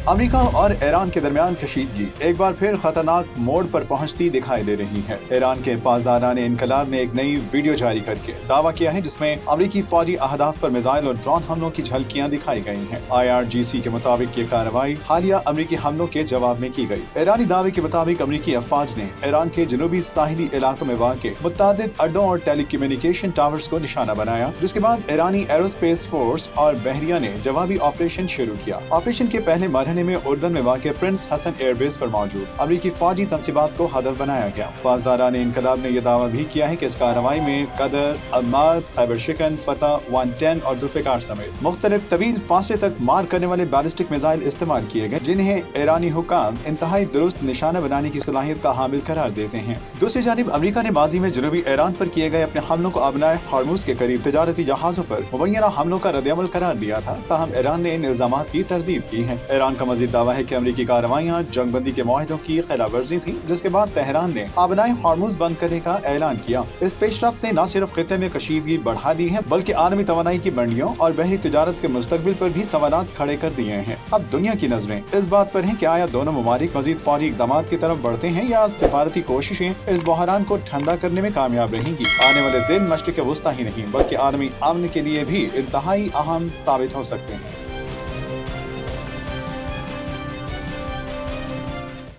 America और Iran के दरमियान कशीदगी एक बार फिर खतरनाक मोड़ पर पहुंचती दिखाई दे रही है। ईरान के पासदारान इनकलाब ने एक नई वीडियो जारी करके दावा किया है जिसमें अमेरिकी फौजी अहदाफ पर मिसाइल और ड्रोन हमलों की झलकियां दिखाई गई हैं। IRGC के मुताबिक ये कार्रवाई हालिया अमेरिकी हमलों के जवाब में की गई। ईरानी दावे के मुताबिक अमेरिकी अफवाज ने ईरान के जनूबी साहिली इलाकों में वाक़े मुतअद्दिद अड्डों और टेलीकम्युनिकेशन टावर्स को निशाना बनाया, जिसके बाद ईरानी एरोस्पेस फोर्स और बहरिया ने जवाबी ऑपरेशन शुरू किया। ऑपरेशन के पहले मरहले में उर्दन में वाक़े प्रिंस हसन एयरबेस पर मौजूद अमेरिकी फौजी तंसीबात को हदफ बनाया गया। पासदारान इनकलाब ने यह दावा भी किया है कि इस कार्रवाई में कदर, अम्माद, खैबर शिकन, फतह 110 और जुल्फ़िकार समेत मुख्तलिफ तवील फासले तक मार करने वाले बैलिस्टिक मिसाइल इस्तेमाल किए गए, जिन्हें ईरानी हुकाम इंतहाई दुरुस्त निशाना बनाने की सलाहियत का हामिल करार देते हैं। दूसरी जानिब अमेरिका ने माजी में जनूबी ईरान पर किए गए अपने हमलों को आबनाए हॉर्मुज़ के करीब तिजारती जहाजों पर मुबैना हमलों का रद्द-ए-अमल करार दिया था, ताहम ईरान ने इन इल्जामात की तरदीद की है। ईरान का मजीद दावा है कि अमेरिकी कार्रवाइयां जंगबंदी के मुआहदों की खिलाफ वर्जी थी, जिसके बाद तेहरान ने आबनाए हॉर्मुज़ बंद करने का ऐलान किया। इस पेशरफ्त ने न सिर्फ खित्ते में कशीदगी बढ़ा दी है, बल्कि आलमी तवानाई की मंडियों और बहरी तिजारत के मुस्तकबिल पर भी सवालात खड़े कर दिए हैं। अब दुनिया की नजरें इस बात पर हैं कि आया दोनों ममालिक मजीद फौजी इक़दामात की तरफ बढ़ते हैं या सिफारती कोशिशें इस बहरान को ठंडा करने में कामयाब रहेंगी। आने वाले दिन मशरिक़ वुस्ता ही नहीं बल्कि आलमी अमन के लिए भी इंतहाई अहम साबित हो सकते हैं।